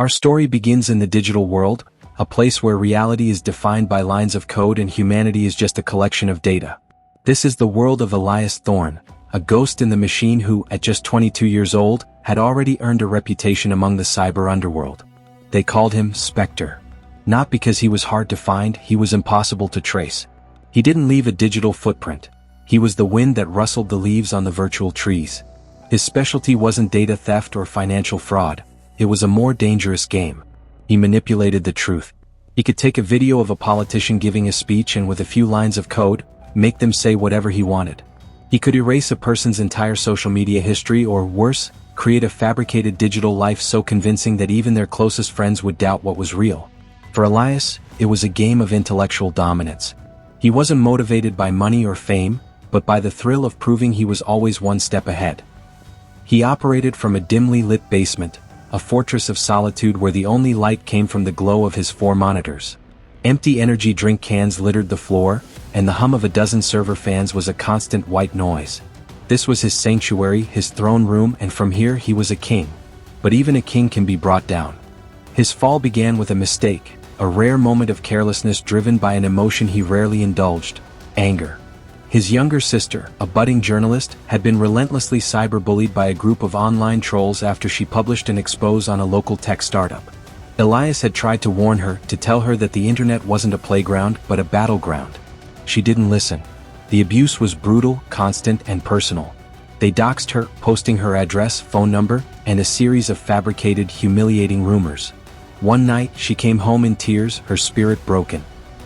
Our story begins in the digital world, a place where reality is defined by lines of code and humanity is just a collection of data. This is the world of Elias Thorne, a ghost in the machine who, at just 22 years old, had already earned a reputation among the cyber underworld. They called him Spectre. Not because he was hard to find, he was impossible to trace. He didn't leave a digital footprint. He was the wind that rustled the leaves on the virtual trees. His specialty wasn't data theft or financial fraud. It was a more dangerous game. He manipulated the truth. He could take a video of a politician giving a speech and with a few lines of code, make them say whatever he wanted. He could erase a person's entire social media history or, worse, create a fabricated digital life so convincing that even their closest friends would doubt what was real. For Elias, it was a game of intellectual dominance. He wasn't motivated by money or fame, but by the thrill of proving he was always one step ahead. He operated from a dimly lit basement, a fortress of solitude where the only light came from the glow of his 4 monitors. Empty energy drink cans littered the floor, and the hum of a dozen server fans was a constant white noise. This was his sanctuary, his throne room, and from here he was a king. But even a king can be brought down. His fall began with a mistake, a rare moment of carelessness driven by an emotion he rarely indulged: anger. His younger sister, a budding journalist, had been relentlessly cyberbullied by a group of online trolls after she published an expose on a local tech startup. Elias had tried to warn her, to tell her that the internet wasn't a playground but a battleground. She didn't listen. The abuse was brutal, constant, and personal. They doxed her, posting her address, phone number, and a series of fabricated, humiliating rumors. One night, she came home in tears, her spirit broken.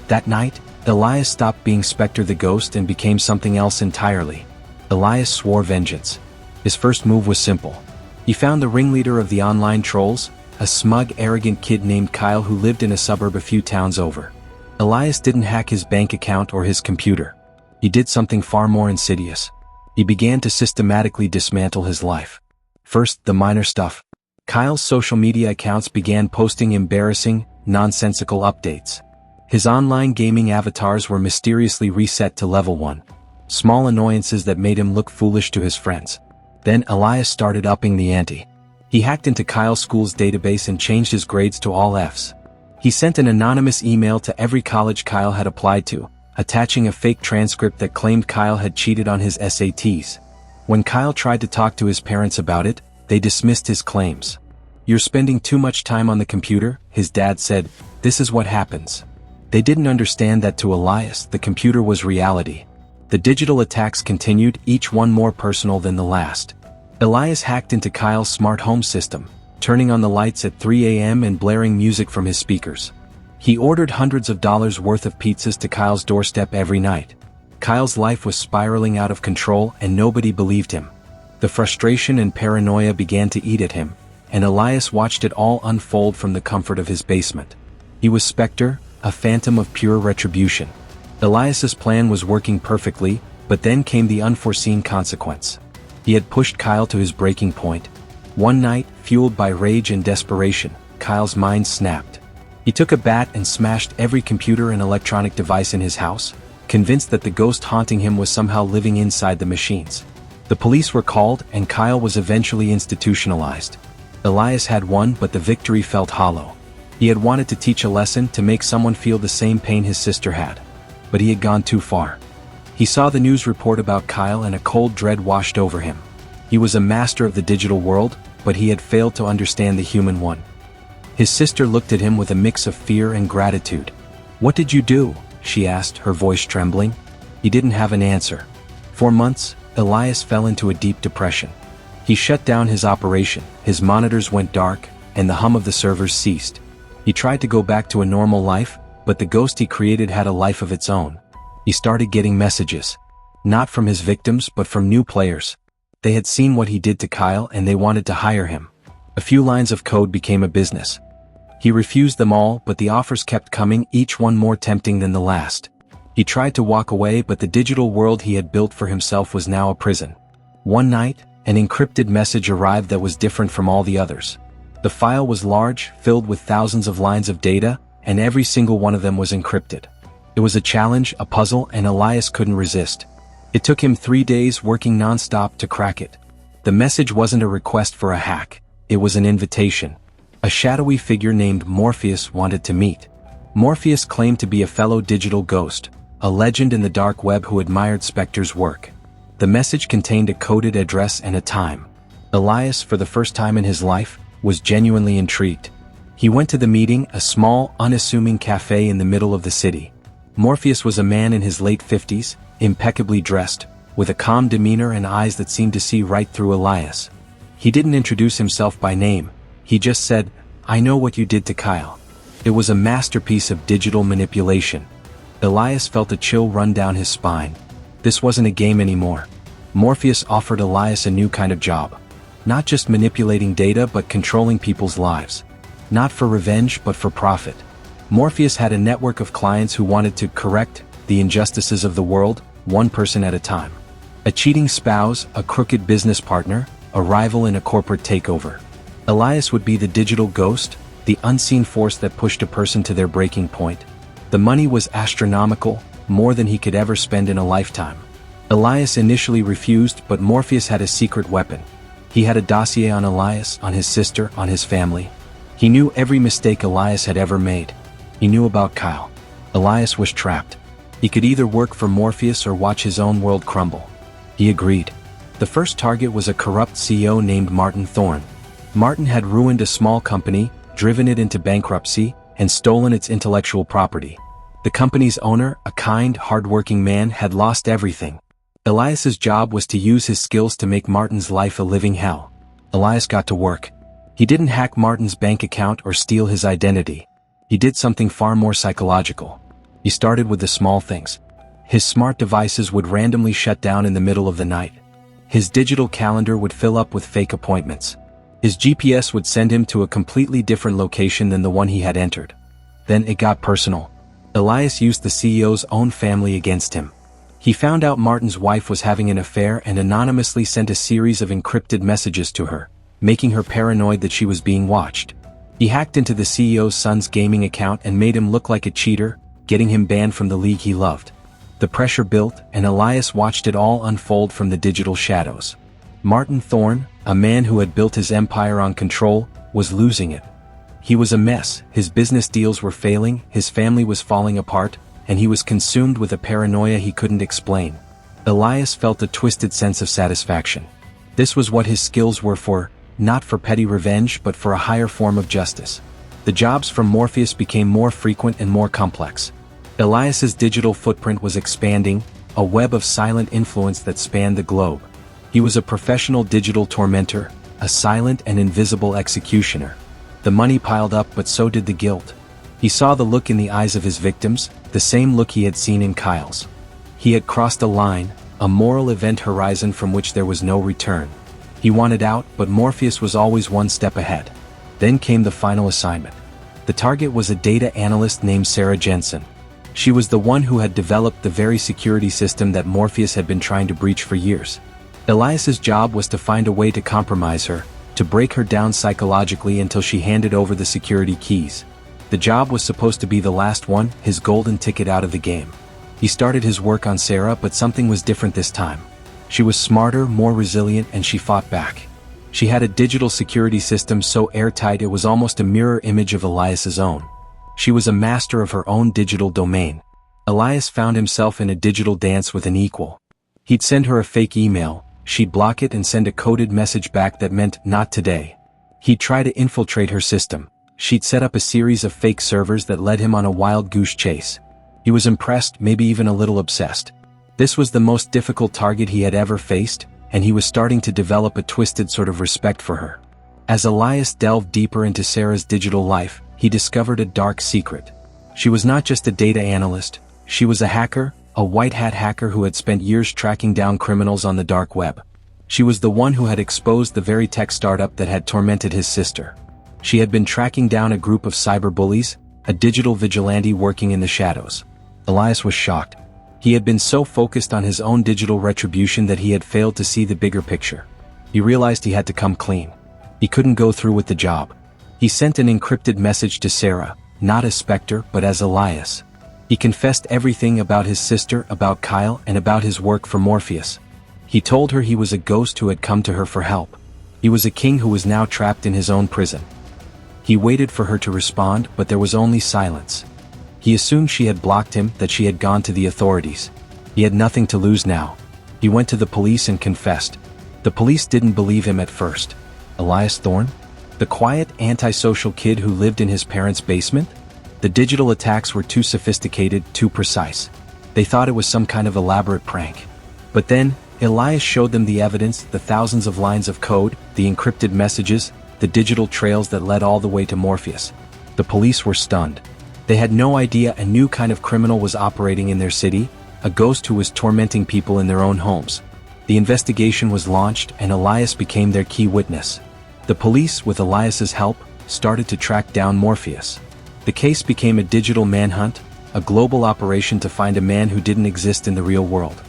That night, Elias stopped being Spectre the Ghost and became something else entirely. Elias swore vengeance. His first move was simple. He found the ringleader of the online trolls, a smug, arrogant kid named Kyle who lived in a suburb a few towns over. Elias didn't hack his bank account or his computer. He did something far more insidious. He began to systematically dismantle his life. First, the minor stuff. Kyle's social media accounts began posting embarrassing, nonsensical updates. His online gaming avatars were mysteriously reset to level 1. Small annoyances that made him look foolish to his friends. Then Elias started upping the ante. He hacked into Kyle's school's database and changed his grades to all Fs. He sent an anonymous email to every college Kyle had applied to, attaching a fake transcript that claimed Kyle had cheated on his SATs. When Kyle tried to talk to his parents about it, they dismissed his claims. "You're spending too much time on the computer," his dad said. "This is what happens." They didn't understand that to Elias, the computer was reality. The digital attacks continued, each one more personal than the last. Elias hacked into Kyle's smart home system, turning on the lights at 3 a.m. and blaring music from his speakers. He ordered hundreds of dollars worth of pizzas to Kyle's doorstep every night. Kyle's life was spiraling out of control and nobody believed him. The frustration and paranoia began to eat at him, and Elias watched it all unfold from the comfort of his basement. He was Spectre, a phantom of pure retribution. Elias's plan was working perfectly, but then came the unforeseen consequence. He had pushed Kyle to his breaking point. One night, fueled by rage and desperation, Kyle's mind snapped. He took a bat and smashed every computer and electronic device in his house, convinced that the ghost haunting him was somehow living inside the machines. The police were called and Kyle was eventually institutionalized. Elias had won, but the victory felt hollow. He had wanted to teach a lesson, to make someone feel the same pain his sister had. But he had gone too far. He saw the news report about Kyle and a cold dread washed over him. He was a master of the digital world, but he had failed to understand the human one. His sister looked at him with a mix of fear and gratitude. "What did you do?" she asked, her voice trembling. He didn't have an answer. For months, Elias fell into a deep depression. He shut down his operation, his monitors went dark, and the hum of the servers ceased. He tried to go back to a normal life, but the ghost he created had a life of its own. He started getting messages. Not from his victims, but from new players. They had seen what he did to Kyle and they wanted to hire him. A few lines of code became a business. He refused them all, but the offers kept coming, each one more tempting than the last. He tried to walk away, but the digital world he had built for himself was now a prison. One night, an encrypted message arrived that was different from all the others. The file was large, filled with thousands of lines of data, and every single one of them was encrypted. It was a challenge, a puzzle, and Elias couldn't resist. It took him 3 days working non-stop to crack it. The message wasn't a request for a hack. It was an invitation. A shadowy figure named Morpheus wanted to meet. Morpheus claimed to be a fellow digital ghost, a legend in the dark web who admired Spectre's work. The message contained a coded address and a time. Elias, for the first time in his life, was genuinely intrigued. He went to the meeting, a small, unassuming cafe in the middle of the city. Morpheus was a man in his late 50s, impeccably dressed, with a calm demeanor and eyes that seemed to see right through Elias. He didn't introduce himself by name, he just said, "I know what you did to Kyle." It was a masterpiece of digital manipulation. Elias felt a chill run down his spine. This wasn't a game anymore. Morpheus offered Elias a new kind of job. Not just manipulating data but controlling people's lives. Not for revenge but for profit. Morpheus had a network of clients who wanted to correct the injustices of the world, one person at a time. A cheating spouse, a crooked business partner, a rival in a corporate takeover. Elias would be the digital ghost, the unseen force that pushed a person to their breaking point. The money was astronomical, more than he could ever spend in a lifetime. Elias initially refused, but Morpheus had a secret weapon. He had a dossier on Elias, on his sister, on his family. He knew every mistake Elias had ever made. He knew about Kyle. Elias was trapped. He could either work for Morpheus or watch his own world crumble. He agreed. The first target was a corrupt CEO named Martin Thorne. Martin had ruined a small company, driven it into bankruptcy, and stolen its intellectual property. The company's owner, a kind, hard-working man, had lost everything. Elias's job was to use his skills to make Martin's life a living hell. Elias got to work. He didn't hack Martin's bank account or steal his identity. He did something far more psychological. He started with the small things. His smart devices would randomly shut down in the middle of the night. His digital calendar would fill up with fake appointments. His GPS would send him to a completely different location than the one he had entered. Then it got personal. Elias used the CEO's own family against him. He found out Martin's wife was having an affair and anonymously sent a series of encrypted messages to her, making her paranoid that she was being watched. He hacked into the CEO's son's gaming account and made him look like a cheater, getting him banned from the league he loved. The pressure built, and Elias watched it all unfold from the digital shadows. Martin Thorne, a man who had built his empire on control, was losing it. He was a mess, his business deals were failing, his family was falling apart, and he was consumed with a paranoia he couldn't explain. Elias felt a twisted sense of satisfaction. This was what his skills were for, not for petty revenge but for a higher form of justice. The jobs from Morpheus became more frequent and more complex. Elias's digital footprint was expanding, a web of silent influence that spanned the globe. He was a professional digital tormentor, a silent and invisible executioner. The money piled up, but so did the guilt. He saw the look in the eyes of his victims, the same look he had seen in Kyle's. He had crossed a line, a moral event horizon from which there was no return. He wanted out, but Morpheus was always one step ahead. Then came the final assignment. The target was a data analyst named Sarah Jensen. She was the one who had developed the very security system that Morpheus had been trying to breach for years. Elias's job was to find a way to compromise her, to break her down psychologically until she handed over the security keys. The job was supposed to be the last one, his golden ticket out of the game. He started his work on Sarah, but something was different this time. She was smarter, more resilient, and she fought back. She had a digital security system so airtight it was almost a mirror image of Elias's own. She was a master of her own digital domain. Elias found himself in a digital dance with an equal. He'd send her a fake email, she'd block it and send a coded message back that meant, "Not today." He'd try to infiltrate her system. She'd set up a series of fake servers that led him on a wild goose chase. He was impressed, maybe even a little obsessed. This was the most difficult target he had ever faced, and he was starting to develop a twisted sort of respect for her. As Elias delved deeper into Sarah's digital life, he discovered a dark secret. She was not just a data analyst, she was a hacker, a white-hat hacker who had spent years tracking down criminals on the dark web. She was the one who had exposed the very tech startup that had tormented his sister. She had been tracking down a group of cyberbullies, a digital vigilante working in the shadows. Elias was shocked. He had been so focused on his own digital retribution that he had failed to see the bigger picture. He realized he had to come clean. He couldn't go through with the job. He sent an encrypted message to Sarah, not as Spectre but as Elias. He confessed everything about his sister, about Kyle, and about his work for Morpheus. He told her he was a ghost who had come to her for help. He was a king who was now trapped in his own prison. He waited for her to respond, but there was only silence. He assumed she had blocked him, that she had gone to the authorities. He had nothing to lose now. He went to the police and confessed. The police didn't believe him at first. Elias Thorne? The quiet, antisocial kid who lived in his parents' basement? The digital attacks were too sophisticated, too precise. They thought it was some kind of elaborate prank. But then, Elias showed them the evidence, the thousands of lines of code, the encrypted messages, the digital trails that led all the way to Morpheus. The police were stunned. They had no idea a new kind of criminal was operating in their city, a ghost who was tormenting people in their own homes. The investigation was launched and Elias became their key witness. The police, with Elias's help, started to track down Morpheus. The case became a digital manhunt, a global operation to find a man who didn't exist in the real world.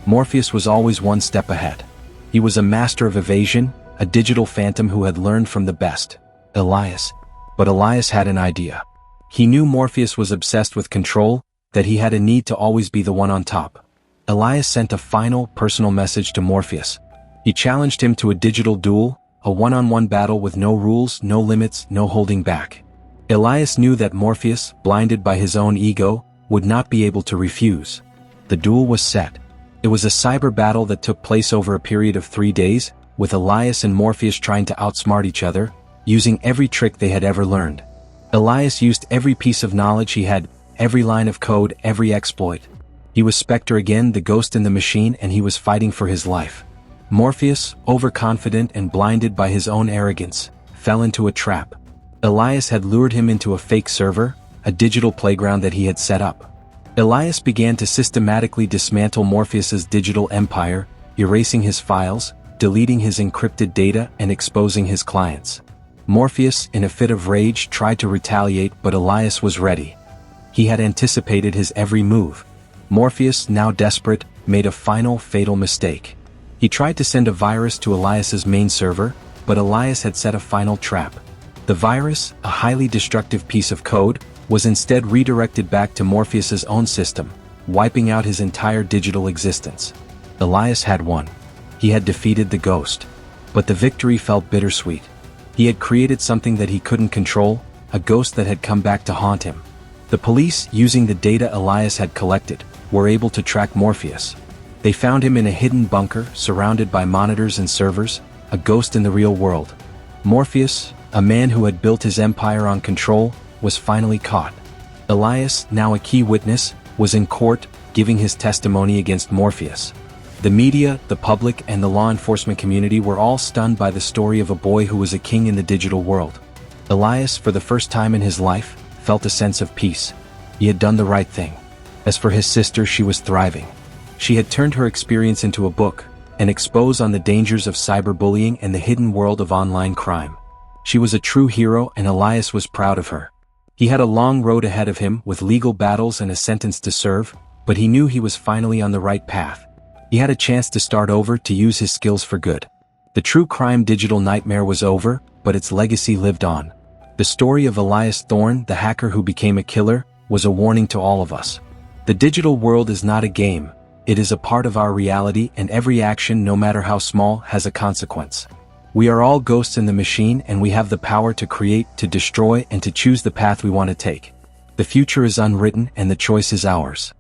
Morpheus was always one step ahead. He was a master of evasion, a digital phantom who had learned from the best, Elias. But Elias had an idea. He knew Morpheus was obsessed with control, that he had a need to always be the one on top. Elias sent a final, personal message to Morpheus. He challenged him to a digital duel, a one-on-one battle with no rules, no limits, no holding back. Elias knew that Morpheus, blinded by his own ego, would not be able to refuse. The duel was set. It was a cyber battle that took place over a period of 3 days, with Elias and Morpheus trying to outsmart each other, using every trick they had ever learned. Elias used every piece of knowledge he had, every line of code, every exploit. He was Spectre again, the ghost in the machine, and he was fighting for his life. Morpheus, overconfident and blinded by his own arrogance, fell into a trap. Elias had lured him into a fake server, a digital playground that he had set up. Elias began to systematically dismantle Morpheus's digital empire, erasing his files, deleting his encrypted data, and exposing his clients. Morpheus, in a fit of rage, tried to retaliate, but Elias was ready. He had anticipated his every move. Morpheus, now desperate, made a final, fatal mistake. He tried to send a virus to Elias's main server, but Elias had set a final trap. The virus, a highly destructive piece of code, was instead redirected back to Morpheus's own system, wiping out his entire digital existence. Elias had won. He had defeated the ghost. But the victory felt bittersweet. He had created something that he couldn't control, a ghost that had come back to haunt him. The police, using the data Elias had collected, were able to track Morpheus. They found him in a hidden bunker, surrounded by monitors and servers, a ghost in the real world. Morpheus, a man who had built his empire on control, was finally caught. Elias, now a key witness, was in court, giving his testimony against Morpheus. The media, the public, and the law enforcement community were all stunned by the story of a boy who was a king in the digital world. Elias, for the first time in his life, felt a sense of peace. He had done the right thing. As for his sister, she was thriving. She had turned her experience into a book, an expose on the dangers of cyberbullying and the hidden world of online crime. She was a true hero, and Elias was proud of her. He had a long road ahead of him, with legal battles and a sentence to serve, but he knew he was finally on the right path. He had a chance to start over, to use his skills for good. The true crime digital nightmare was over, but its legacy lived on. The story of Elias Thorne, the hacker who became a killer, was a warning to all of us. The digital world is not a game. It is a part of our reality, and every action, no matter how small, has a consequence. We are all ghosts in the machine, and we have the power to create, to destroy, and to choose the path we want to take. The future is unwritten, and the choice is ours.